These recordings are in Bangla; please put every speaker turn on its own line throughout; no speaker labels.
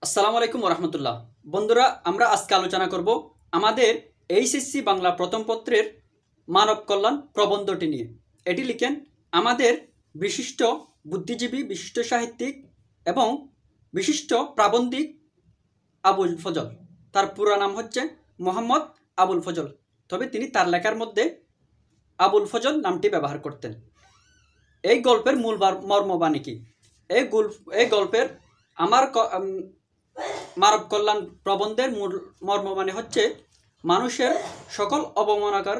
আসসালামু আলাইকুম ওরহমতুল্লাহ। বন্ধুরা, আমরা আজকে আলোচনা করব আমাদের এইচএসসি বাংলা প্রথম পত্রের মানব কল্যাণ প্রবন্ধটি নিয়ে। এটি লিখেন আমাদের বিশিষ্ট বুদ্ধিজীবী, বিশিষ্ট সাহিত্যিক এবং বিশিষ্ট প্রাবন্ধিক আবুল ফজল। তার পুরো নাম হচ্ছে মোহাম্মদ আবুল ফজল, তবে তিনি তার লেখার মধ্যে আবুল ফজল নামটি ব্যবহার করতেন। এই গল্পের মূল মর্মবাণী কি? এই গল্পের মানব কল্যাণ প্রবন্ধের মূল মর্মবাণী হচ্ছে মানুষের সকল অবমাননাকর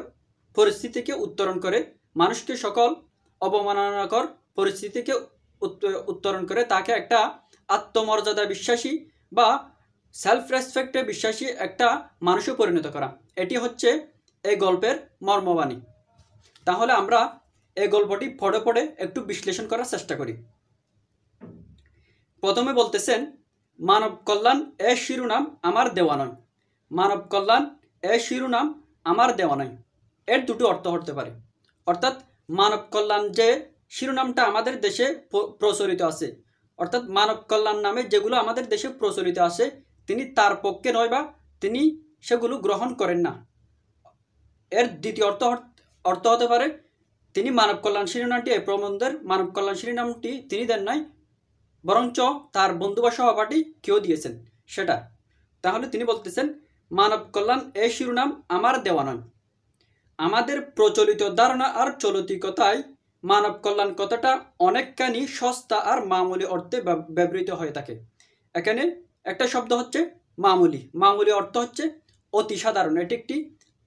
পরিস্থিতিকে উত্তরণ করে, মানুষকে সকল অবমাননাকর পরিস্থিতিকে উত্তরণ করে তাকে একটা আত্মমর্যাদা বিশ্বাসী বা সেলফ রেসপেক্টে বিশ্বাসী একটা মানুষে পরিণত করা। এটি হচ্ছে এই গল্পের মর্মবাণী। তাহলে আমরা এই গল্পটি পড়ে পড়ে একটু বিশ্লেষণ করার চেষ্টা করি। প্রথমে বলতেছেন, মানব কল্যাণ এ শিরোনাম আমার দেওয়া নয়। মানব কল্যাণ এ শিরোনাম আমার দেওয়া নয়, এর দুটো অর্থ হতে পারে। অর্থাৎ মানব কল্যাণ যে শিরোনামটা আমাদের দেশে প্রচলিত আছে, অর্থাৎ মানব কল্যাণ নামে যেগুলো আমাদের দেশে প্রচলিত আছে, তিনি তার পক্ষে নয় বা তিনি সেগুলো গ্রহণ করেন না। এর দ্বিতীয় অর্থ হতে পারে তিনি মানব কল্যাণ শিরোনামটি, এই প্রবন্ধের মানব কল্যাণ শিরোনামটি তিনি দেন নাই, বরঞ্চ তার বন্ধু বা সহপাঠী কেউ দিয়েছেন সেটা। তাহলে তিনি বলতেছেন, মানব কল্যাণ এই শিরোনাম আমার দেওয়া নয়। আমাদের প্রচলিত ধারণা আর চলতিকতায় মানব কল্যাণ কথাটা অনেকখানি সস্তা আর মামুলি অর্থে ব্যবহৃত হয়ে থাকে। এখানে একটা শব্দ হচ্ছে মামুলি। মামুলি অর্থ হচ্ছে অতি সাধারণ। এটি একটি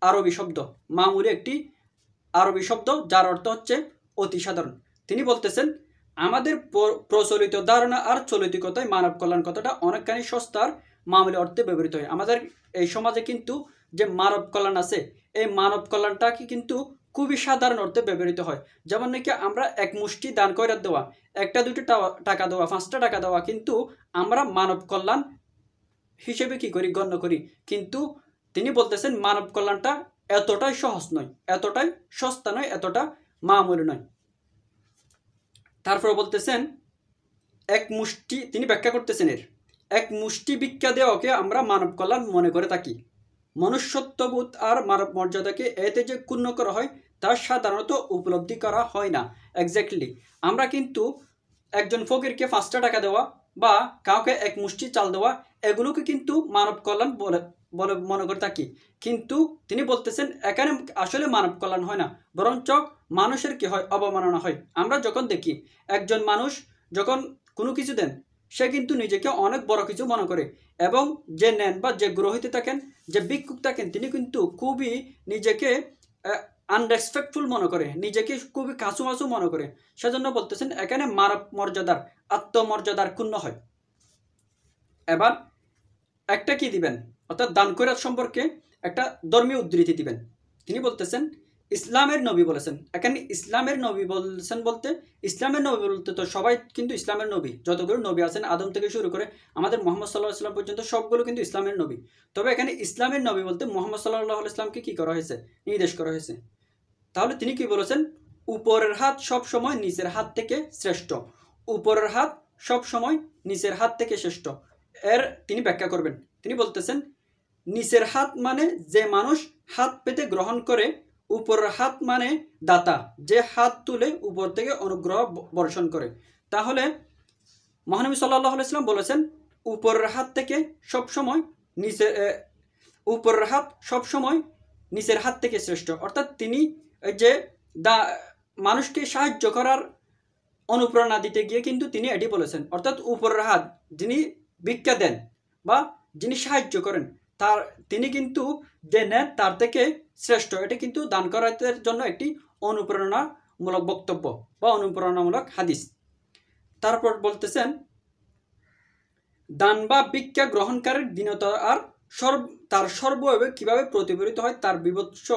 আরবি শব্দ। মামুলি একটি আরবি শব্দ যার অর্থ হচ্ছে অতি সাধারণ। তিনি বলতেছেন, আমাদের প্রচলিত ধারণা আর চলতিকতায় মানব কল্যাণ কথাটা অনেকখানি সস্তার মামুলি অর্থে ব্যবহৃত হয়। আমাদের এই সমাজে কিন্তু যে মানব কল্যাণ আছে, এই মানব কল্যাণটাকে কিন্তু খুবই সাধারণ অর্থে ব্যবহৃত হয়। যেমন নাকি আমরা এক মুষ্টি দান করে দেওয়া, একটা দুটো টাকা দেওয়া, 5টা টাকা দেওয়া, কিন্তু আমরা মানব কল্যাণ হিসেবে কি করি, গণ্য করি। কিন্তু তিনি বলতেছেন মানব কল্যাণটা এতটাই সহজ নয়, এতটাই সস্তা নয়, এতটা মামুলি নয়। তারপর বলতেছেন, এক মুষ্টি, তিনি ব্যাখ্যা করতেছেন এর, এক মুষ্টি ভিক্ষা দেওয়াকে আমরা মানব কল্যাণ মনে করে থাকি। মনুষ্যত্ববোধ আর মানব মর্যাদাকে এতে যে ক্ষুণ্ণ করা হয় তা সাধারণত উপলব্ধি করা হয় না। এক্স্যাক্টলি, আমরা কিন্তু একজন ফকিরকে 5টা টাকা দেওয়া বা কাউকে এক মুষ্টি চাল দেওয়া, এগুলোকে কিন্তু মানব কল্যাণ বলে মনে করে থাকি। কিন্তু তিনি বলতেছেন এখানে আসলে মানব কল্যাণ হয় না, বরঞ্চ মানুষের কি হয়, অবমাননা হয়। আমরা যখন দেখি একজন মানুষ যখন কোনো কিছু দেন, সে কিন্তু নিজেকে অনেক বড় কিছু মনে করে, এবং যে নেন বা যে গ্রহিত থাকেন, যে ভিক্ষুক থাকেন, তিনি কিন্তু খুবই নিজেকে আনরেসপেক্টফুল মনে করে, নিজেকে খুবই কাছুমাছু মনে করে। সেজন্য বলতেছেন এখানে মানব মর্যাদার, আত্মমর্যাদার ক্ষুণ্ণ হয়। এবার একটা কি দিবেন, অর্থাৎ দান খয়রাত সম্পর্কে একটা ধর্মীয় উদ্ধৃতি দিবেন। তিনি বলতেছেন, ইসলামের নবী বলেছেন। এখানে ইসলামের নবী বলছেন বলতে, ইসলামের নবী বলতে তো সবাই কিন্তু ইসলামের নবী, যতগুলো নবী আছেন আদম থেকে শুরু করে আমাদের মোহাম্মদ সাল্লাহ ইসলাম পর্যন্ত সবগুলো কিন্তু ইসলামের নবী। তবে এখানে ইসলামের নবী বলতে মোহাম্মদ সাল্লাহ ইসলামকে কি করা হয়েছে, নির্দেশ করা হয়েছে। তাহলে তিনি কি বলেছেন, উপরের হাত সব সময় নিচের হাত থেকে শ্রেষ্ঠ। উপরের হাত সব সময় নিচের হাত থেকে শ্রেষ্ঠ। এর তিনি ব্যাখ্যা করবেন। তিনি বলতেছেন, নিচের হাত মানে যে মানুষ হাত পেতে গ্রহণ করে, উপরের হাত মানে দাতা, যে হাত তুলে উপর থেকে অনুগ্রহ বর্ষণ করে। তাহলে মহানবী সাল্লাল্লাহু আলাইহি ওয়াসাল্লাম বলেছেন, উপরের হাত থেকে সবসময় নিচে, উপরের হাত সবসময় নিচের হাত থেকে শ্রেষ্ঠ। অর্থাৎ তিনি যে মানুষকে সাহায্য করার অনুপ্রেরণা দিতে গিয়ে কিন্তু তিনি এটি বলেছেন। অর্থাৎ উপরের হাত যিনি ভিক্ষা দেন বা যিনি সাহায্য করেন, তিনি কিন্তু যে নেন তার থেকে শ্রেষ্ঠ। এটা কিন্তু দান করাতের জন্য একটি অনুপ্রেরণামূলক বক্তব্য বা অনুপ্রেরণামূলক হাদিস। তারপর বলতেছেন, দান বা ভিক্ষা গ্রহণকারীর দীনতা আর তার সর্বভাবে কিভাবে প্রতিফলিত হয় তার বিভৎস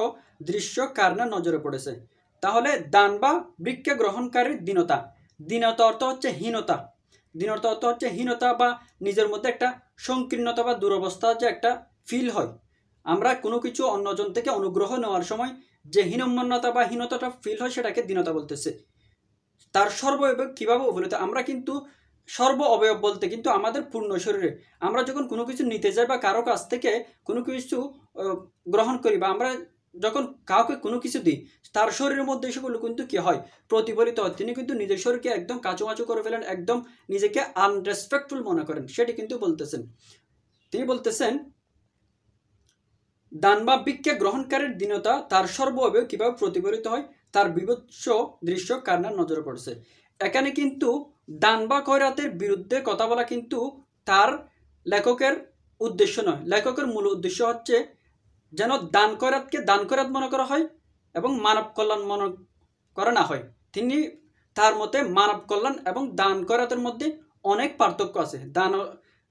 দৃশ্য কার না নজরে পড়েছে। তাহলে দান বা ভিক্ষা গ্রহণকারীর দীনতা, দীনতা অর্থ হচ্ছে হীনতা, দীনতা অর্থ হচ্ছে হীনতা বা নিজের মধ্যে একটা সংকীর্ণতা বা দুরবস্থা যে একটা ফিল হয়। আমরা কোনো কিছু অন্যজন থেকে অনুগ্রহ নেওয়ার সময় যে হীনম্মন্যতা বা হীনতাটা ফিল হয়, সেটাকে দীনতা বলতেছে। তার সর্বভাবে কিভাবে উপলব্ধি, আমরা কিন্তু সর্ব অবয়ব বলতে কিন্তু আমাদের পূর্ণ শরীরে আমরা যখন কোনো কিছু নিতে যাই বা কারো কাছ থেকে কোনো কিছু গ্রহণ করি বা আমরা যখন কাউকে কোনো কিছু দিই তার শরীরের মধ্যে সেগুলো কিন্তু কি হয়, প্রতিফলিত হয়। তিনি কিন্তু নিজের শরীরকে একদম কাচুমাচু করে ফেলেন, একদম নিজেকে আনরেসপেক্টফুল মনে করেন, সেটি কিন্তু বলতেছেন। তিনি বলতেছেন দান বা ভিক্ষা গ্রহণকারীর দীনতা তার সর্ব অবয়ব কিভাবে প্রতিফলিত হয় তার বিভৎস দৃশ্য কান্নার নজরে পড়ছে। এখানে কিন্তু দান বা খয়রাতের বিরুদ্ধে কথা বলা কিন্তু তার লেখকের উদ্দেশ্য নয়। লেখকের মূল উদ্দেশ্য হচ্ছে যেন দান খয়রাতকে দান খয়রাত মনে করা হয় এবং মানব কল্যাণ মনে করা না হয়। তিনি তার মতে মানব কল্যাণ এবং দান খয়রাতের মধ্যে অনেক পার্থক্য আছে।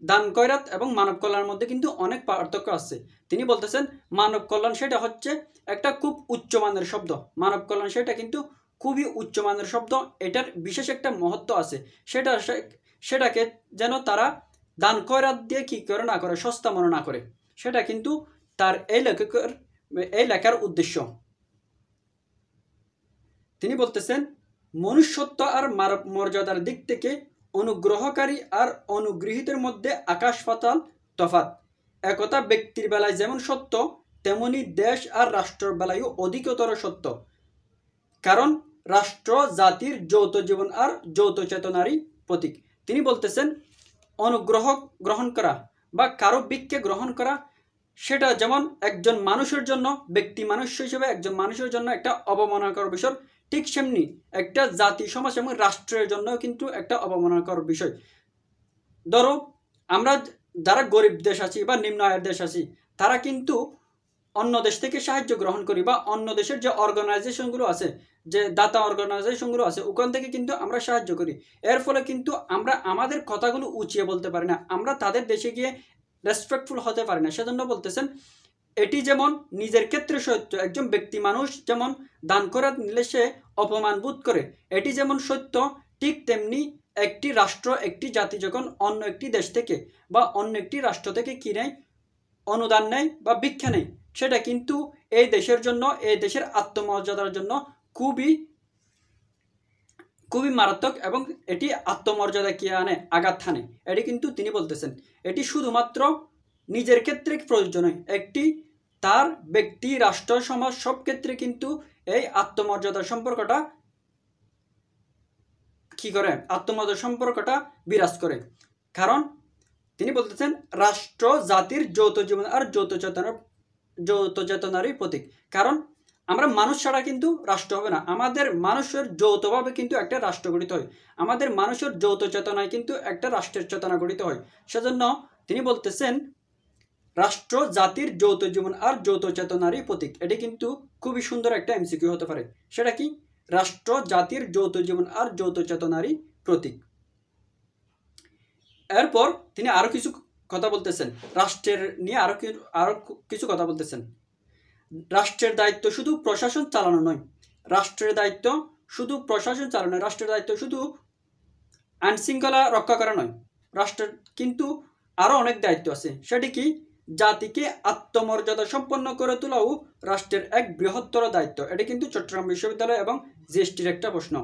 দান খয়রাত এবং মানব কল্যাণের মধ্যে কিন্তু অনেক পার্থক্য আছে। তিনি বলতেছেন মানব কল্যাণ সেটা হচ্ছে একটা খুব উচ্চমানের শব্দ, মানব কল্যাণ সেটা কিন্তু খুবই উচ্চমানের শব্দ, এটার বিশেষ একটা মহত্ব আছে। সেটাকে যেন তারা দান খয়রাত দিয়ে কি করে না করে, সস্তা মনে না করে, সেটা কিন্তু তার এই লেখার উদ্দেশ্য। তিনি বলতেছেন মনুষ্যত্ব আর মানব মর্যাদার দিক থেকে অনুগ্রহকারী আর অনুগৃহীতের মধ্যে আকাশ পাতাল তফাৎ। একথা ব্যক্তির বেলায় যেমন সত্য তেমনি দেশ আর রাষ্ট্রের বেলায়ও অধিকতর সত্য, কারণ রাষ্ট্র জাতির যৌথ জীবন আর যৌথ চেতনারই প্রতীক। তিনি বলতেছেন অনুগ্রহ গ্রহণ করা বা কারো ভিক্ষা গ্রহণ করা সেটা যেমন একজন মানুষের জন্য, ব্যক্তি মানুষ হিসেবে একজন মানুষের জন্য একটা অবমাননাকর বিষয়, ঠিক সেমনি একটা জাতি সমাজ এবং রাষ্ট্রের জন্য কিন্তু একটা অবমাননাকর বিষয়। ধরো আমরা যারা গরিব দেশ আছি বা নিম্ন আয়ের দেশ আছি তারা কিন্তু অন্য দেশ থেকে সাহায্য গ্রহণ করি বা অন্য দেশের যে অর্গানাইজেশনগুলো আছে, যে দাতা অর্গানাইজেশনগুলো আছে ওখান থেকে কিন্তু আমরা সাহায্য করি। এর ফলে কিন্তু আমরা আমাদের কথাগুলো উঁচিয়ে বলতে পারি না, আমরা তাদের দেশে গিয়ে রেসপেক্টফুল হতে পারি না। সেজন্য বলতেছেন এটি যেমন নিজের ক্ষেত্রে সত্য, একজন ব্যক্তি মানুষ যেমন দান খয়রাত নিলে সে অপমান বোধ করে, এটি যেমন সত্য, ঠিক তেমনি একটি রাষ্ট্র একটি জাতি যখন অন্য একটি দেশ থেকে বা অন্য একটি রাষ্ট্র থেকে কি নেয়, অনুদান নেয় বা ভিক্ষা নেয়, সেটা কিন্তু এই দেশের জন্য, এই দেশের আত্মমর্যাদার জন্য খুবই খুবই মারাত্মক এবং এটি আত্মমর্যাদা কি আনে, আঘাত হানে। এটি কিন্তু তিনি বলতেছেন এটি শুধুমাত্র নিজের ক্ষেত্রে প্রযোজ্য নয়, একটি তার ব্যক্তি রাষ্ট্র সমাজ সব ক্ষেত্রে কিন্তু এই আত্মমর্যাদার সম্পর্কটা কি করে, আত্মমর্যাদার সম্পর্কটা বিরাজ করে। কারণ তিনি বলতেছেন রাষ্ট্র জাতির যৌথ জীবন আর যৌথ চেতনারই প্রতীক। কারণ আমরা মানুষ ছাড়া কিন্তু রাষ্ট্র হবে না, আমাদের মানুষের যৌথভাবে কিন্তু একটা রাষ্ট্র গঠিত হয়, আমাদের মানুষের যৌথ চেতনায় কিন্তু একটা রাষ্ট্রের চেতনা গঠিত হয়। সেজন্য তিনি বলতেছেন রাষ্ট্র জাতির যৌথ জীবন আর যৌথ চেতনারই প্রতীক। এটি কিন্তু খুবই সুন্দর একটা এমসিকিউ হতে পারে। সেটা কি, রাষ্ট্র জাতির যৌথ জীবন আর যৌথ চেতনারই প্রতীক। এরপর তিনি আরো কিছু কথা বলতেছেন, রাষ্ট্রের নিয়ে আরো কিছু কথা বলতেছেন। রাষ্ট্রের দায়িত্ব শুধু প্রশাসন চালানো নয়, রাষ্ট্রের দায়িত্ব শুধু প্রশাসন চালানো নয়, রাষ্ট্রের দায়িত্ব শুধু আইন শৃঙ্খলা রক্ষা করা নয়, রাষ্ট্রের কিন্তু আরো অনেক দায়িত্ব আছে। সেটি কি, জাতিকে আত্মমর্যাদা সম্পন্ন করে তোলাও রাষ্ট্রের এক বৃহত্তর দায়িত্ব। এটি কিন্তু চট্টগ্রাম বিশ্ববিদ্যালয় এবং জিএসটির একটা প্রশ্ন।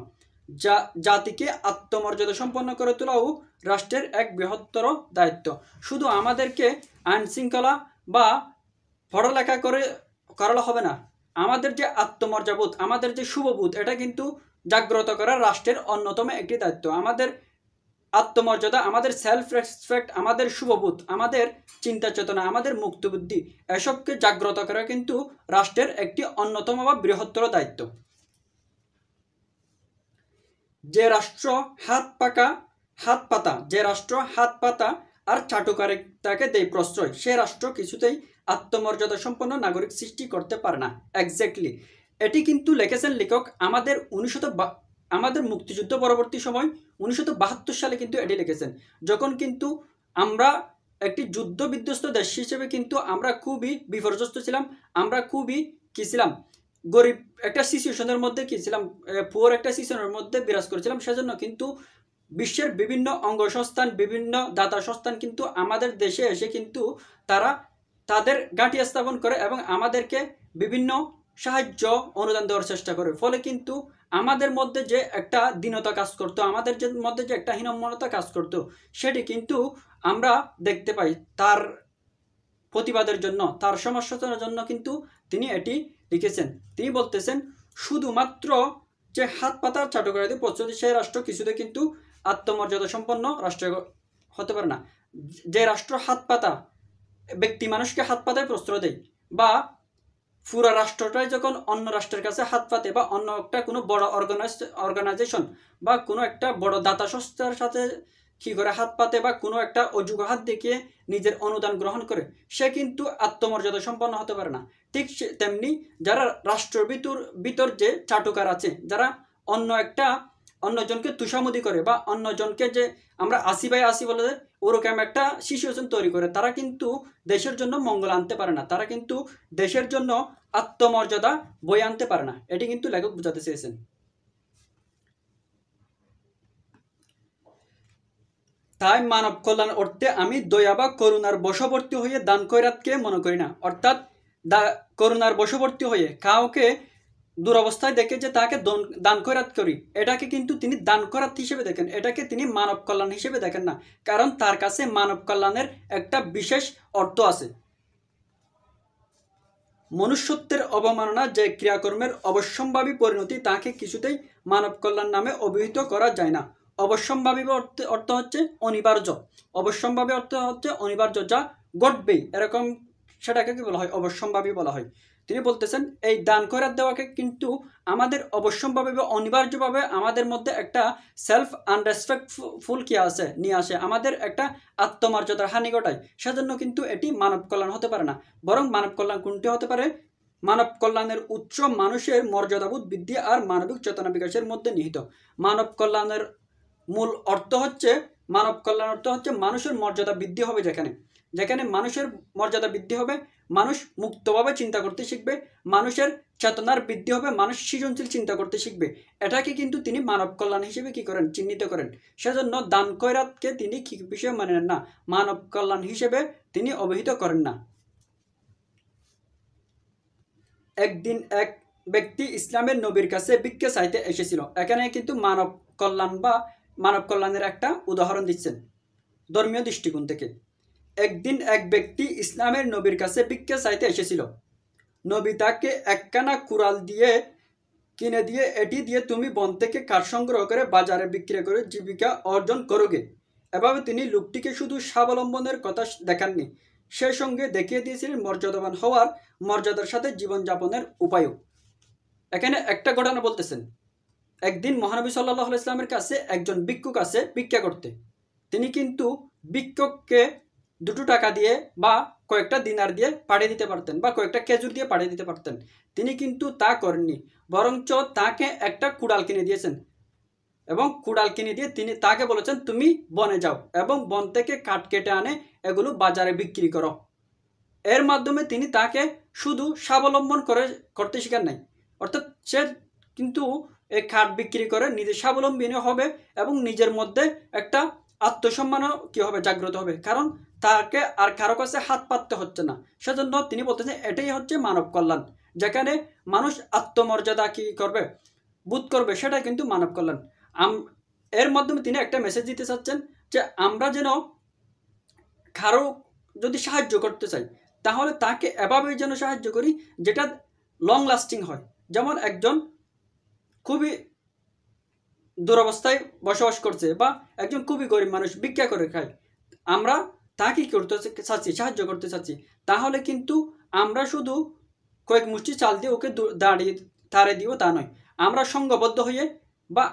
জাতিকে আত্মমর্যাদা সম্পন্ন করে তোলাও রাষ্ট্রের এক বৃহত্তর দায়িত্ব। শুধু আমাদেরকে আইন শৃঙ্খলা বা পড়ালেখা করালে হবে না, আমাদের যে আত্মমর্যাবোধ, আমাদের যে শুভবোধ, এটা কিন্তু জাগ্রত করা রাষ্ট্রের অন্যতম একটি দায়িত্ব। আমাদের আত্মমর্যাদা, আমাদের সেলফ রেসপেক্ট, আমাদের শুভবোধ, আমাদের চিন্তা চেতনা, আমাদের মুক্তবুদ্ধি, এসবকে জাগ্রত করা কিন্তু রাষ্ট্রের একটি অন্যতম বা বৃহত্তর দায়িত্ব। যে রাষ্ট্র হাত পাতা আর চাটুকারিতাকে দেয় প্রশ্রয়, সে রাষ্ট্র কিছুতেই আত্মমর্যাদা সম্পন্ন নাগরিক সৃষ্টি করতে পারে না। এক্স্যাক্টলি এটি কিন্তু লিখেছেন লেখক আমাদের মুক্তিযুদ্ধ পরবর্তী সময় 1972 সালে কিন্তু এটি লিখেছেন, যখন কিন্তু আমরা একটি যুদ্ধ বিধ্বস্ত দেশ হিসেবে কিন্তু আমরা খুবই বিপর্যস্ত ছিলাম, আমরা খুবই কি ছিলাম, গরিব একটা সিচুয়েশনের মধ্যে কি ছিলাম, পুয়ার একটা সিচুয়েশনের মধ্যে বিরাজ করেছিলাম। সেজন্য কিন্তু বিশ্বের বিভিন্ন অঙ্গসংস্থান, বিভিন্ন দাতা সংস্থান কিন্তু আমাদের দেশে এসে কিন্তু তারা তাদের ঘাঁটি স্থাপন করে এবং আমাদেরকে বিভিন্ন সাহায্য অনুদান দেওয়ার চেষ্টা করে। ফলে কিন্তু আমাদের মধ্যে যে একটা দীনতা কাজ করতো, আমাদের মধ্যে যে একটা হীনম্মনতা কাজ করতো, সেটি কিন্তু আমরা দেখতে পাই। তার প্রতিবাদের জন্য, তার সমস্যার জন্য কিন্তু তিনি এটি লিখেছেন। তিনি বলতেছেন, শুধুমাত্র যে হাত পাতার চাটুকারিতে প্রচলিত সেই রাষ্ট্র কিছুতে কিন্তু আত্মমর্যাদা সম্পন্ন রাষ্ট্র হতে পারে না। যে রাষ্ট্র হাত পাতা, ব্যক্তি মানুষকে হাত পাতায় প্রশ্রয় দেয়, বা পুরা রাষ্ট্রটাই যখন অন্য রাষ্ট্রের কাছে হাত পাতে, বা অন্য একটা কোনো বড় অর্গানাইজেশন বা কোনো একটা বড় দাতা সংস্থার সাথে কি করে হাত পাতে, বা কোনো একটা অযোগ্য হাত দেখিয়ে নিজের অনুদান গ্রহণ করে, সে কিন্তু আত্মমর্যাদা সম্পন্ন হতে পারে না। ঠিক তেমনি যারা রাষ্ট্রের ভিতর যে চাটুকার আছে, যারা অন্যজনকে তুষামুদি করে, বা অন্যজনকে যে আমরা আসি ভাই আসি বলে ওরকম একটা সিচুয়েশন তৈরি করে, তারা কিন্তু দেশের জন্য মঙ্গল আনতে পারে না, তারা কিন্তু দেশের জন্য আত্মমর্যাদা বয়ে আনতে পারে না। এটি কিন্তু লেখক বোঝাতে চেয়েছেন। তাই মানব কল্যাণ অর্থে আমি দয়া বা করুণার বশবর্তী হয়ে দান খয়রাতকে মনে করি না। অর্থাৎ করুণার বশবর্তী হয়ে কাউকে দুরবস্থায় দেখে যে তাকে দান খয়রাত করি, এটাকে কিন্তু তিনি দান খয়রাত হিসেবে দেখেন, এটাকে তিনি মানব কল্যাণ হিসেবে দেখেন না। কারণ তার কাছে মানব কল্যাণের একটা বিশেষ অর্থ আছে। মনুষ্যত্বের অবমাননা যে ক্রিয়াকর্মের অবশ্যম্ভাবী পরিণতি, তাকে কিছুতেই মানব কল্যাণ নামে অভিহিত করা যায় না। অবশ্যম্ভাবী অর্থ হচ্ছে অনিবার্য, অবশ্যম্ভাবী অর্থ হচ্ছে অনিবার্য, যা ঘটবেই এরকম, সেটাকে কি বলা হয়? অবশ্যম্ভাবী বলা হয়। তিনি বলতেছেন, এই দান খয়রাত দেওয়াকে কিন্তু আমাদের অবশ্যম্ভাবী বা অনিবার্যভাবে আমাদের মধ্যে একটা সেলফ আনরেসপেক্টফুল কি আছে নিয়ে আসে, আমাদের একটা আত্মমর্যাদার হানি ঘটায়। সেজন্য কিন্তু এটি মানব কল্যাণ হতে পারে না। বরং মানব কল্যাণ কোনটি হতে পারে? মানব কল্যাণের উৎস মানুষের মর্যাদাবোধ বৃদ্ধি আর মানবিক চেতনা বিকাশের মধ্যে নিহিত। মানব কল্যাণের মূল অর্থ হচ্ছে, মানব কল্যাণ অর্থ হচ্ছে মানুষের মর্যাদা বৃদ্ধি হবে। যেখানে মানুষের মর্যাদা বৃদ্ধি হবে, মানুষ মুক্তভাবে চিন্তা করতে শিখবে, মানুষের চেতনার বৃদ্ধি হবে, মানুষ সৃজনশীল চিন্তা করতে শিখবে। এটাকে কিন্তু তিনি মানব কল্যাণ হিসেবে কি করেন? চিহ্নিত করেন। সেজন্য দান খয়রাতকে তিনি কি বিষয় মানেন না, মানব কল্যাণ হিসেবে তিনি অভিহিত করেন না। একদিন এক ব্যক্তি ইসলামের নবীর কাছে ভিক্ষা চাইতে এসেছিল। এখানে কিন্তু মানব কল্যাণ বা মানব কল্যাণের একটা উদাহরণ দিচ্ছেন ধর্মীয় দৃষ্টিকোণ থেকে। একদিন এক ব্যক্তি ইসলামের নবীর কাছে ভিক্ষা চাইতে এসেছিল। নবী তাকে একখানা কুড়াল কিনে দিয়ে, এটি দিয়ে তুমি বন থেকে কাঠ সংগ্রহ করে বাজারে বিক্রি করে জীবিকা অর্জন করোগে। এভাবে তিনি লোকটিকে শুধু স্বাবলম্বনের কথা দেখাননি, সেই সঙ্গে দেখিয়ে দিয়েছিলেন মর্যাদাবান হওয়ার, মর্যাদার সাথে জীবনযাপনের উপায়ও। এখানে একটা ঘটনা বলতেছেন। একদিন মহানবী সাল্লাল্লাহু আলাইহি ইসলামের কাছে একজন ভিক্ষুক আছে ভিক্ষা করতে। তিনি কিন্তু ভিক্ষুককে 2 টাকা দিয়ে বা কয়েকটা দিনার দিয়ে পাঠিয়ে দিতে পারতেন, বা কয়েকটা খেজুর দিয়ে পাঠিয়ে দিতে পারতেন। তিনি কিন্তু তা করেননি, বরঞ্চ তাকে একটা কুড়াল কিনে দিয়েছেন, এবং কুড়াল কিনে দিয়ে তিনি তাকে বলেছেন, তুমি বনে যাও এবং বন থেকে কাঠ কেটে আনে এগুলো বাজারে বিক্রি করো। এর মাধ্যমে তিনি তাকে শুধু স্বাবলম্বন করতে শেখান নাই, অর্থাৎ সে কিন্তু এই কাঠ বিক্রি করে নিজে স্বাবলম্বী হবে, এবং নিজের মধ্যে একটা আত্মসম্মানও কি হবে? জাগ্রত হবে। কারণ তাকে আর কারো কাছে হাত পাততে হচ্ছে না। সেজন্য তিনি বলতেছেন, এটাই হচ্ছে মানব কল্যাণ। যেখানে মানুষ আত্মমর্যাদা কি করবে? বোধ করবে, সেটা কিন্তু মানব কল্যাণ। এর মাধ্যমে তিনি একটা মেসেজ দিতে চাচ্ছেন যে আমরা যেন কারো যদি সাহায্য করতে চাই, তাহলে তাকে এভাবেই যেন সাহায্য করি যেটা লং লাস্টিং হয়। যেমন একজন খুবই দুরবস্থায় বসবাস করছে, বা একজন খুবই গরিব মানুষ ভিক্ষা করে খায়, আমরা তাকে কি করতে চাচ্ছি? সাহায্য করতে চাচ্ছি। তাহলে কিন্তু আমরা শুধু কয়েক মুষ্টি চাল দিয়ে ওকে তাড়ে দিব তা নয়, আমরা সংঘবদ্ধ হয়ে বা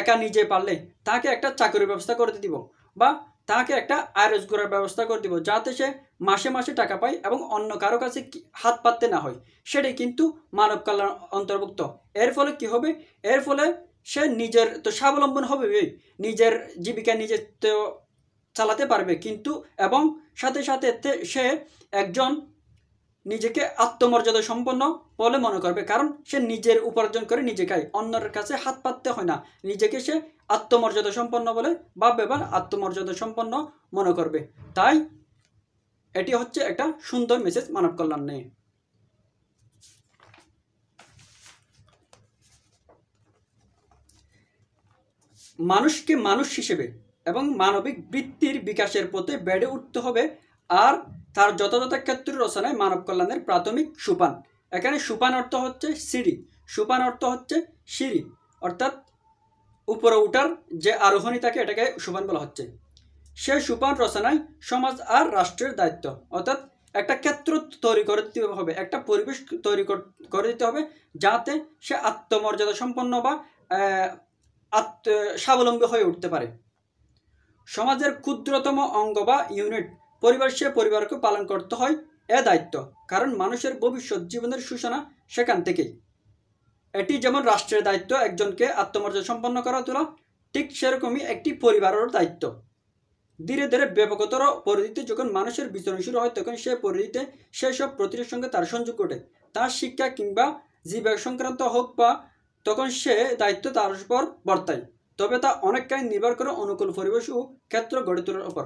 একা নিজে পারলে তাকে একটা চাকরির ব্যবস্থা করে দিব, বা তাকে একটা আয় রোজগারের ব্যবস্থা করে দিব, যাতে সে মাসে মাসে টাকা পায় এবং অন্য কারো কাছে হাত পাততে না হয়। সেটাই কিন্তু মানব কল্যাণ অন্তর্ভুক্ত। এর ফলে কি হবে? এর ফলে সে নিজের তো স্বাবলম্বন হবে, নিজের জীবিকা নিজে তো চালাতে পারবে, কিন্তু এবং সাথে সাথে সে একজন নিজেকে আত্মমর্যাদা সম্পন্ন বলে মনে করবে। কারণ সে নিজের উপার্জন করে নিজে খায়, অন্যের কাছে হাত পাততে হয় না। নিজেকে সে আত্মমর্যাদা সম্পন্ন বলে ভাববে বা আত্মমর্যাদা সম্পন্ন মনে করবে। তাই এটি হচ্ছে একটা সুন্দর মেসেজ মানব কল্যাণ নিয়ে। মানুষকে মানুষ হিসেবে এবং মানবিক বৃত্তির বিকাশের পথে বেড়ে উঠতে হবে, আর তার যথাযথ ক্ষেত্র রচনায় মানব কল্যাণের প্রাথমিক সোপান। এখানে সোপান অর্থ হচ্ছে সিঁড়ি, সোপান অর্থ হচ্ছে সিঁড়ি, অর্থাৎ উপরে উঠার যে আরোহণী থাকে এটাকে সোপান বলা হচ্ছে। সেই সোপান রচনায় সমাজ আর রাষ্ট্রের দায়িত্ব, অর্থাৎ একটা ক্ষেত্র তৈরি করে দিতে হবে, একটা পরিবেশ তৈরি করে দিতে হবে যাতে সে আত্মমর্যাদা সম্পন্ন বা স্বাবলম্বী হয়ে উঠতে পারে। সমাজের ক্ষুদ্রতম অঙ্গ বা ইউনিট পরিবার, সে পরিবারকে পালন করতে হয় এ দায়িত্ব, কারণ মানুষের ভবিষ্যৎ জীবনের সূচনা সেখান থেকেই। এটি যেমন রাষ্ট্রের দায়িত্ব একজনকে আত্মমর্যাদা সম্পন্ন করা তোলা, ঠিক সেরকমই একটি পরিবারের দায়িত্ব। ধীরে ধীরে ব্যাপকতর পরিধিতে যখন মানুষের বিচরণ শুরু হয় তখন সে পরিধিতে সেসব প্রতিটির সঙ্গে তার সংযোগ ঘটে, তার শিক্ষা কিংবা জীবিকা সংক্রান্ত হোক বা, তখন সে দায়িত্ব তার উপর বর্তায়। তবে তা অনেকখানি নির্ভর করে অনুকূল পরিবেশ ও ক্ষেত্র গড়ে তোলার উপর।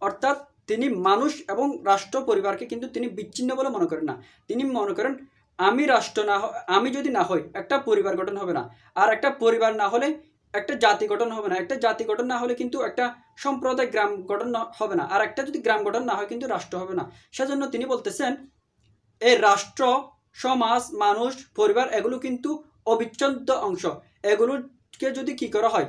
অর্থাৎ তিনি মানুষ এবং রাষ্ট্র পরিবারকে কিন্তু তিনি বিচ্ছিন্ন বলে মনে করেন না। তিনি মনে করেন আমি রাষ্ট্র না, আমি যদি না হই একটা পরিবার গঠন হবে না, আর একটা পরিবার না হলে একটা জাতি গঠন হবে না, একটা জাতি গঠন না হলে কিন্তু একটা সম্প্রদায় গ্রাম গঠন হবে না, আর একটা যদি গ্রাম গঠন না হয় কিন্তু রাষ্ট্র হবে না। সেজন্য তিনি বলতেছেন এই রাষ্ট্র, সমাজ, মানুষ, পরিবার এগুলো কিন্তু অবিচ্ছেদ্য অংশ। এগুলোকে যদি কি করা হয়,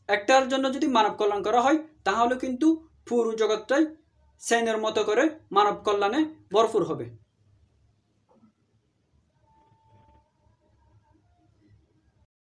একটার জন্য যদি মানব কল্যাণ করা হয় তাহলে কিন্তু পুরো জগৎটাই সেনের মতো করে মানব কল্যাণে ভরপুর হবে।